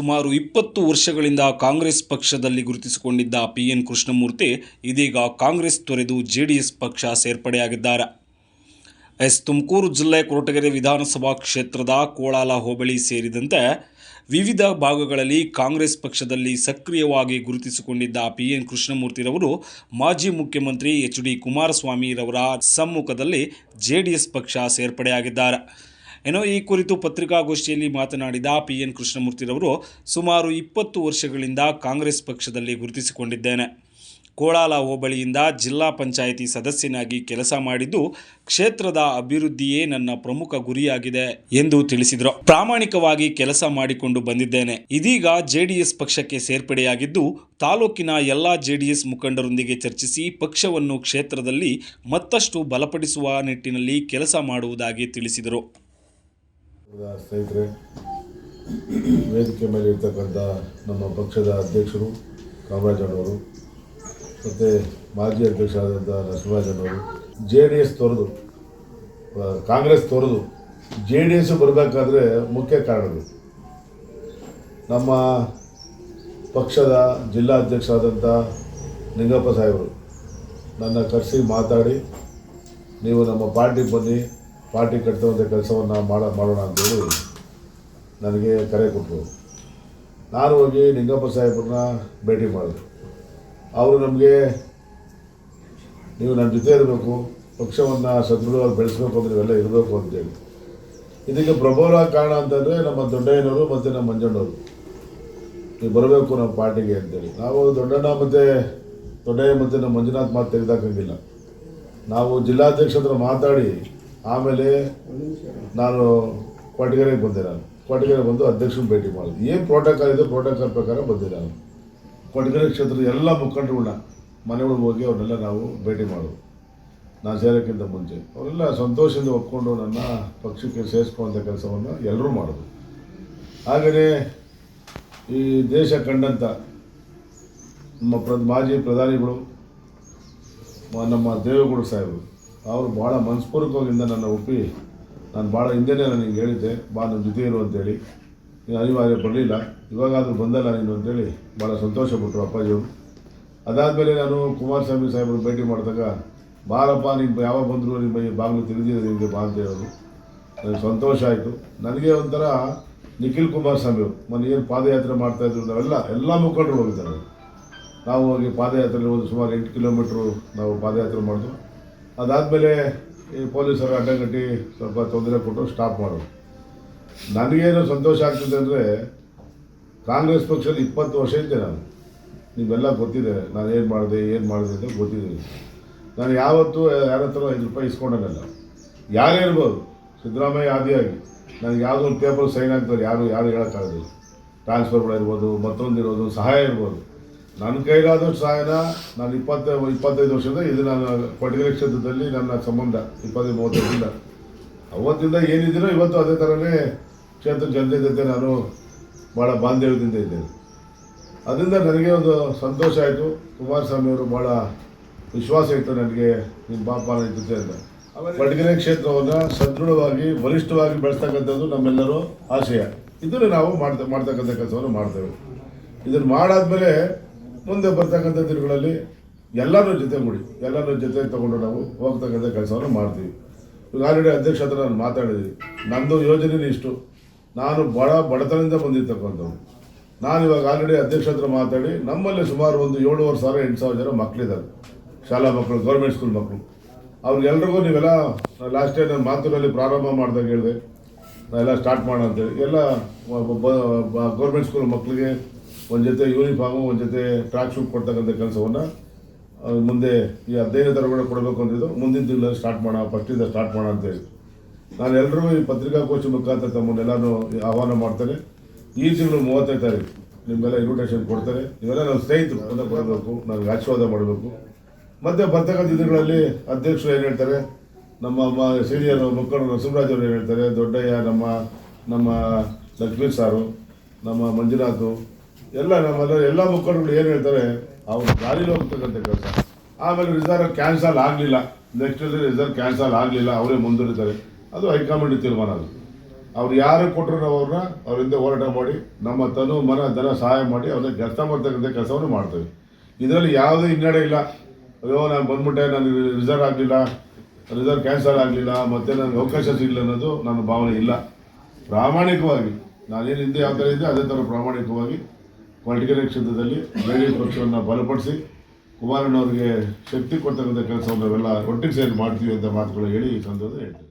ಸುಮಾರು 20 ವರ್ಷಗಳಿಂದ ಕಾಂಗ್ರೆಸ್ ಪಕ್ಷದಲ್ಲಿ ಗುರುತಿಸಿಕೊಂಡಿದ್ದ PN ಕೃಷ್ಣಮೂರ್ತಿ ಇದೀಗ ಕಾಂಗ್ರೆಸ್ ತೊರೆದು ಜೆಡಿಎಸ್ ಪಕ್ಷ ಸೇರ್ಪಡೆಯಾಗಿದ್ದಾರೆ. ತುಮಕೂರು ಜಿಲ್ಲೆ ಕೊರಟಗೆರೆ ವಿಧಾನಸಭಾ ಕ್ಷೇತ್ರದ ಕೋಳಾಲ ಹೋಬಳಿ ಸೇರಿದಂತೆ ವಿವಿಧ ಭಾಗಗಳಲ್ಲಿ ಕಾಂಗ್ರೆಸ್ ಪಕ್ಷದಲ್ಲಿ ಸಕ್ರಿಯವಾಗಿ ಗುರುತಿಸಿಕೊಂಡಿದ್ದ PN ಕೃಷ್ಣಮೂರ್ತಿರವರು ಮಾಜಿ ಮುಖ್ಯಮಂತ್ರಿ HD ಕುಮಾರಸ್ವಾಮಿರವರ ಸಮ್ಮುಖದಲ್ಲಿ ಜೆಡಿಎಸ್ ಪಕ್ಷ ಸೇರ್ಪಡೆಯಾಗಿದ್ದಾರೆ. ಈ ಕುರಿತು ಪತ್ರಿಕಾಗೋಷ್ಠಿಯಲ್ಲಿ ಮಾತನಾಡಿದ PN ಕೃಷ್ಣಮೂರ್ತಿರವರು ಸುಮಾರು 20 ವರ್ಷಗಳಿಂದ ಕಾಂಗ್ರೆಸ್ ಪಕ್ಷದಲ್ಲಿ ಗುರುತಿಸಿಕೊಂಡಿದ್ದೇನೆ. ಕೋಳಾಲ ಹೋಬಳಿಯಿಂದ ಜಿಲ್ಲಾ ಪಂಚಾಯಿತಿ ಸದಸ್ಯನಾಗಿ ಕೆಲಸ ಮಾಡಿದ್ದು ಕ್ಷೇತ್ರದ ಅಭಿವೃದ್ಧಿಯೇ ನನ್ನ ಪ್ರಮುಖ ಗುರಿಯಾಗಿದೆ ಎಂದು ತಿಳಿಸಿದರು. ಪ್ರಾಮಾಣಿಕವಾಗಿ ಕೆಲಸ ಮಾಡಿಕೊಂಡು ಬಂದಿದ್ದೇನೆ. ಇದೀಗ ಜೆಡಿಎಸ್ ಪಕ್ಷಕ್ಕೆ ಸೇರ್ಪಡೆಯಾಗಿದ್ದು ತಾಲೂಕಿನ ಎಲ್ಲ ಜೆಡಿಎಸ್ ಮುಖಂಡರೊಂದಿಗೆ ಚರ್ಚಿಸಿ ಪಕ್ಷವನ್ನು ಕ್ಷೇತ್ರದಲ್ಲಿ ಮತ್ತಷ್ಟು ಬಲಪಡಿಸುವ ನಿಟ್ಟಿನಲ್ಲಿ ಕೆಲಸ ಮಾಡುವುದಾಗಿ ತಿಳಿಸಿದರು. ಸ್ನೇಹಿತರೆ, ವೇದಿಕೆ ಮೇಲೆ ಇರ್ತಕ್ಕಂಥ ನಮ್ಮ ಪಕ್ಷದ ಅಧ್ಯಕ್ಷರು ಕಾಮರಾಜಣ್ಣವರು ಮತ್ತು ಮಾಜಿ ಅಧ್ಯಕ್ಷರಾದಂಥ ನರಸಿಂಹರಾಜಣ್ಣವರು JDS ತೊರೆದು ಕಾಂಗ್ರೆಸ್ ತೊರೆದು JDS ಬರಬೇಕಾದ್ರೆ ಮುಖ್ಯ ಕಾರಣಗಳು ನಮ್ಮ ಪಕ್ಷದ ಜಿಲ್ಲಾಧ್ಯಕ್ಷರಾದಂಥ ನಿಂಗಪ್ಪ ಸಾಹೇಬರು ನನ್ನ ಕರೆಸಿ ಮಾತಾಡಿ, ನೀವು ನಮ್ಮ ಪಾರ್ಟಿಗೆ ಬನ್ನಿ, ಪಾರ್ಟಿ ಕಟ್ಟುವಂಥ ಕೆಲಸವನ್ನು ಮಾಡೋಣ ಅಂತೇಳಿ ನನಗೆ ಕರೆ ಕೊಟ್ಟರು. ನಾನು ಹೋಗಿ ನಿಂಗಪ್ಪ ಸಾಹೇಬ್ರನ್ನ ಭೇಟಿ ಮಾಡಿದೆ. ಅವರು ನಮಗೆ, ನೀವು ನನ್ನ ಜೊತೆ ಇರಬೇಕು, ಪಕ್ಷವನ್ನು ಸದೃಢವಾಗಿ ಬೆಳೆಸಬೇಕು ಅಂದರೆ ನೀವೆಲ್ಲ ಇರಬೇಕು ಅಂತೇಳಿ. ಇದಕ್ಕೆ ಪ್ರಬಲ ಕಾರಣ ಅಂತಂದರೆ ನಮ್ಮ ದೊಡ್ಡಯ್ಯನವರು ಮತ್ತು ನಮ್ಮ ಮಂಜಣ್ಣವರು, ನೀವು ಬರಬೇಕು ನಮ್ಮ ಪಾರ್ಟಿಗೆ ಅಂತೇಳಿ. ನಾವು ದೊಡ್ಡಣ್ಣ ಮತ್ತು ದೊಡ್ಡಯ್ಯ ಮತ್ತು ನಮ್ಮ ಮಂಜುನಾಥ್ ಮಾತು ತೆಗೆದಾಕಂಗಿಲ್ಲ. ನಾವು ಜಿಲ್ಲಾಧ್ಯಕ್ಷ ಹತ್ರ ಮಾತಾಡಿ ಆಮೇಲೆ ನಾನು ಕೊರಟಗೆರೆಗೆ ಬಂದೆ. ಕೊರಟಗೆರೆ ಬಂದು ಅಧ್ಯಕ್ಷನ ಭೇಟಿ ಮಾಡಿದೆ. ಏನು ಪ್ರೋಟೋಕಾಲ್ ಇದೆ ಪ್ರೋಟೋಕಾಲ್ ಪ್ರಕಾರ ಬಂದೆ. ನಾನು ಕೊರಟಗೆರೆ ಕ್ಷೇತ್ರದ ಎಲ್ಲ ಮುಖಂಡರುಗಳನ್ನ ಮನೆಗಳಿಗೆ ಹೋಗಿ ಅವ್ರನ್ನೆಲ್ಲ ನಾವು ಭೇಟಿ ಮಾಡೋದು. ನಾನು ಸೇರೋಕ್ಕಿಂತ ಮುಂಚೆ ಅವರೆಲ್ಲ ಸಂತೋಷದಿಂದ ಒಪ್ಕೊಂಡು ನನ್ನ ಪಕ್ಷಕ್ಕೆ ಸೇರಿಸ್ಕೊಳ್ಳುವಂಥ ಕೆಲಸವನ್ನು ಎಲ್ಲರೂ ಮಾಡೋದು. ಹಾಗೆಯೇ ಈ ದೇಶ ಕಂಡಂಥ ನಮ್ಮ ಮಾಜಿ ಪ್ರಧಾನಿಗಳು ನಮ್ಮ ದೇವೇಗೌಡ ಸಾಹೇಬರು, ಅವರು ಭಾಳ ಮನಸ್ಪೂರ್ವಕವಾಗಿಂದ ನನ್ನ ಒಪ್ಪಿ, ನಾನು ಭಾಳ ಹಿಂದೆಯೇ ನನಗೆ ಹೇಳಿದ್ದೆ, ನನ್ನ ಜೊತೆ ಇರು ಅಂತೇಳಿ. ನೀನು ಅನಿವಾರ್ಯ ಬರಲಿಲ್ಲ, ಇವಾಗಾದರೂ ಬಂದಲ್ಲ ನೀನು ಅಂತೇಳಿ ಭಾಳ ಸಂತೋಷಪಟ್ಟರು ಅಪ್ಪಾಜಿಯವರು. ಅದಾದಮೇಲೆ ನಾನು ಕುಮಾರಸ್ವಾಮಿ ಸಾಹೇಬರು ಭೇಟಿ ಮಾಡಿದಾಗ, ಬಾರಪ್ಪ ನೀನು ಯಾವಾಗ ಬಂದರೂ ನಿಮ್ಮ ಬಾಗಿಲು ತಿಳಿದಿದೆ ನಿಮಗೆ ಬಾ ಅಂತ ಹೇಳೋದು. ನನಗೆ ಸಂತೋಷ ಆಯಿತು. ನನಗೆ ಒಂಥರ ನಿಖಿಲ್ ಕುಮಾರಸ್ವಾಮಿಯವರು ಏನು ಪಾದಯಾತ್ರೆ ಮಾಡ್ತಾಯಿದ್ರು, ಎಲ್ಲ ಮುಖಂಡರು ಹೋಗಿದ್ದಾರೆ. ನಾವು ಹೋಗಿ ಪಾದಯಾತ್ರೆಯಲ್ಲಿ ಒಂದು ಸುಮಾರು 8 ಕಿಲೋಮೀಟ್ರು ನಾವು ಪಾದಯಾತ್ರೆ ಮಾಡಿದ್ವು. ಅದಾದಮೇಲೆ ಈ ಪೊಲೀಸರು ಅಡ್ಡಗಟ್ಟಿ ಸ್ವಲ್ಪ ತೊಂದರೆ ಕೊಟ್ಟು ಸ್ಟಾಪ್ ಮಾಡೋದು. ನನಗೇನು ಸಂತೋಷ ಆಗ್ತಿದೆ ಅಂದರೆ, ಕಾಂಗ್ರೆಸ್ ಪಕ್ಷದಲ್ಲಿ 20 ವರ್ಷ ಇದ್ದೆ ನಾನು. ನೀವೆಲ್ಲ ಗೊತ್ತಿದೆ ನಾನು ಏನು ಮಾಡಿದೆ ಅಂತ ಗೊತ್ತಿದೆ. ನಾನು ಯಾವತ್ತೂ ಯಾರ ಹತ್ರ 5 ರೂಪಾಯಿ ಇಸ್ಕೊಂಡಲ್ಲ. ಯಾರೇ ಇರ್ಬೋದು, ಸಿದ್ದರಾಮಯ್ಯ ಆದಿಯಾಗಿ ನನಗೆ ಯಾವುದೋ ಒಂದು ಪೇಪರ್ ಸೈನ್ ಆಗ್ತಾರೆ, ಯಾರು ಹೇಳೋಕ್ಕಾಗೋದಿಲ್ಲ. ಟ್ರಾನ್ಸ್ಫರ್ಗಳಿರ್ಬೋದು, ಮತ್ತೊಂದಿರ್ಬೋದು, ಸಹಾಯ ಇರ್ಬೋದು. ನನ್ನ ಕೈಲಾದಷ್ಟು ಸಹಾಯನ ನಾನು 25 ವರ್ಷದ ಇದು ನಾನು ಕೊರಟಗೆರೆ ಕ್ಷೇತ್ರದಲ್ಲಿ ನನ್ನ ಸಂಬಂಧ 25-30 ವರ್ಷದಿಂದ ಅವತ್ತಿಂದ ಏನಿದ್ದೀನೋ ಇವತ್ತು ಅದೇ ಥರನೇ ಕ್ಷೇತ್ರ ಜನತೆ ಜೊತೆ ನಾನು ಭಾಳ ಬಾಂಧವ್ಯದಿಂದ ಇದ್ದೇನೆ. ಅದರಿಂದ ನನಗೆ ಒಂದು ಸಂತೋಷ ಆಯಿತು. ಕುಮಾರಸ್ವಾಮಿಯವರು ಭಾಳ ವಿಶ್ವಾಸ ಇತ್ತು ನನಗೆ, ನಿಮ್ಮ ಪಾಪ ನನ್ನ ಜೊತೆ ಅಂತ. ಕೊರಟಗೆರೆ ಕ್ಷೇತ್ರವನ್ನು ಸದೃಢವಾಗಿ ಬಲಿಷ್ಠವಾಗಿ ಬೆಳೆಸ್ತಕ್ಕಂಥದ್ದು ನಮ್ಮೆಲ್ಲರೂ ಆಶಯ. ಇದನ್ನು ನಾವು ಮಾಡ್ತಕ್ಕಂಥ ಕೆಲಸವನ್ನು ಮಾಡ್ತೇವೆ. ಇದನ್ನು ಮಾಡಾದ್ಮೇಲೆ ಮುಂದೆ ಬರ್ತಕ್ಕಂಥ ದಿನಗಳಲ್ಲಿ ಎಲ್ಲರೂ ಜೊತೆ ತಗೊಂಡು ನಾವು ಹೋಗ್ತಕ್ಕಂಥ ಕೆಲಸವನ್ನು ಮಾಡ್ತೀವಿ. ಈಗ ಆಲ್ರೆಡಿ ಅಧ್ಯಕ್ಷ ಹತ್ರ ನಾನು ಮಾತಾಡಿದ್ವಿ. ನಮ್ಮದು ಯೋಜನೆ ಇಷ್ಟು, ನಾನು ಬಡತನದಿಂದ ಬಂದಿರ್ತಕ್ಕಂಥವ್ರು. ನಾನು ಇವಾಗ ಆಲ್ರೆಡಿ ಅಧ್ಯಕ್ಷ ಹತ್ರ ಮಾತಾಡಿ, ನಮ್ಮಲ್ಲಿ ಸುಮಾರು ಒಂದು 7,500-8,000 ಜನ ಮಕ್ಕಳಿದ್ದಾರೆ, ಶಾಲಾ ಮಕ್ಕಳು, ಗೌರ್ಮೆಂಟ್ ಸ್ಕೂಲ್ ಮಕ್ಕಳು. ಅವ್ರಿಗೆಲ್ರಿಗೂ ನೀವೆಲ್ಲ ಲಾಸ್ಟ್ ಟೈಮ್ ನಾನು ಮಾತುಗಳಲ್ಲಿ ಪ್ರಾರಂಭ ಮಾಡಿದಾಗ ಹೇಳಿದೆ, ನಾವೆಲ್ಲ ಸ್ಟಾರ್ಟ್ ಮಾಡೋಣ ಅಂತೇಳಿ. ಎಲ್ಲ ಗೌರ್ಮೆಂಟ್ ಸ್ಕೂಲ್ ಮಕ್ಕಳಿಗೆ ಒಂದು ಜೊತೆ ಯೂನಿಫಾರ್ಮು, ಒಂದು ಜೊತೆ ಟ್ರ್ಯಾಕ್ ಶೂಟ್ ಕೊಡ್ತಕ್ಕಂಥ ಕೆಲಸವನ್ನು ಮುಂದೆ ಈ 15ನೇ ತರಗತಿ ಕೊಡಬೇಕು ಅಂತಿದ್ದು. ಮುಂದಿನ ತಿಂಗಳಲ್ಲಿ ಸ್ಟಾರ್ಟ್ ಮಾಡೋಣ, ಫಸ್ಟಿಂದ ಸ್ಟಾರ್ಟ್ ಮಾಡೋಣ ಅಂತೇಳಿ ನಾನು ಎಲ್ಲರಿಗೂ ಈ ಪತ್ರಿಕಾಗೋಷ್ಠಿ ಮುಖಾಂತರ ತಮ್ಮನ್ನೆಲ್ಲರೂ ಆಹ್ವಾನ ಮಾಡ್ತಾರೆ. ಈ ತಿಂಗಳು 35 ತಾರೀಕು ನಿಮಗೆಲ್ಲ ಇನ್ವಿಟೇಷನ್ ಕೊಡ್ತಾರೆ. ನೀವೆಲ್ಲ ನಮ್ಮ ಸ್ನೇಹಿತರು ಅಂತ ಬರಬೇಕು, ನನಗೆ ಆಶೀರ್ವಾದ ಮಾಡಬೇಕು. ಮತ್ತು ಬರ್ತಕ್ಕಂಥ ದಿನಗಳಲ್ಲಿ ಅಧ್ಯಕ್ಷರು ಏನು ಹೇಳ್ತಾರೆ, ನಮ್ಮ ಸೀನಿಯರ್ ಮುಖಂಡರು ನರಸಿಂಹರಾಜ್ ಅವರು ಏನು ಹೇಳ್ತಾರೆ, ದೊಡ್ಡಯ್ಯ, ನಮ್ಮ ಲಕ್ಷ್ಮೀ ಸಾರು, ನಮ್ಮ ಮಂಜುನಾಥ್, ಎಲ್ಲ ಮುಖಂಡರುಗಳು ಏನು ಹೇಳ್ತಾರೆ, ಅವ್ರು ದಾರಿಲಿ ಹೋಗ್ತಕ್ಕಂಥ ಕೆಲಸ. ಆಮೇಲೆ ರಿಸರ್ವ್ ಕ್ಯಾನ್ಸಲ್ ಆಗಲಿಲ್ಲ, ನೆಕ್ಸ್ಟ್ ರಿಸರ್ವ್ ಕ್ಯಾನ್ಸಲ್ ಆಗಲಿಲ್ಲ, ಅವರೇ ಮುಂದುವರಿತಾರೆ. ಅದು ಹೈಕಮಾಂಡ್ ತೀರ್ಮಾನ. ಅದು ಅವ್ರು ಯಾರು ಕೊಟ್ಟರು ನಾವು ಅವರಿಂದ ಹೋರಾಟ ಮಾಡಿ ನಮ್ಮ ತನು ಮನ ಧನ ಸಹಾಯ ಮಾಡಿ ಅವ್ರನ್ನ ಕೆಲಸ ಮಾಡ್ತಕ್ಕಂಥ ಕೆಲಸವನ್ನು ಮಾಡ್ತೇವೆ. ಇದರಲ್ಲಿ ಯಾವುದೇ ಹಿನ್ನಡೆ ಇಲ್ಲ. ಅಯ್ಯೋ ನಾನು ಬಂದ್ಬಿಟ್ಟೆ, ನನಗೆ ರಿಸರ್ವ್ ಕ್ಯಾನ್ಸಲ್ ಆಗಲಿಲ್ಲ, ಮತ್ತು ನನಗೆ ಅವಕಾಶ ಸಿಗಲಿಲ್ಲ ಅನ್ನೋದು ನನ್ನ ಭಾವನೆ ಇಲ್ಲ. ಪ್ರಾಮಾಣಿಕವಾಗಿ ನಾನೇನು ಹಿಂದೆ ಯಾವ ಥರ ಇದ್ದೆ ಅದೇ ಥರ ಪ್ರಾಮಾಣಿಕವಾಗಿ ಪೊಲಿಟಿಕಲ್ ಕ್ಷೇತ್ರದಲ್ಲಿ JDS ಪಕ್ಷವನ್ನು ಬಲಪಡಿಸಿ ಕುಮಾರಣ್ಣವ್ರಿಗೆ ಶಕ್ತಿ ಕೊಡ್ತಕ್ಕಂಥ ಕೆಲಸವನ್ನು ನಾವೆಲ್ಲ ಒಟ್ಟಿಗೆ ಸೇರಿ ಮಾಡ್ತೀವಿ ಅಂತ ಮಾತುಗಳು ಹೇಳಿ ಈ ಸಂದರ್ಭದಲ್ಲಿ ಹೇಳ್ತೇವೆ.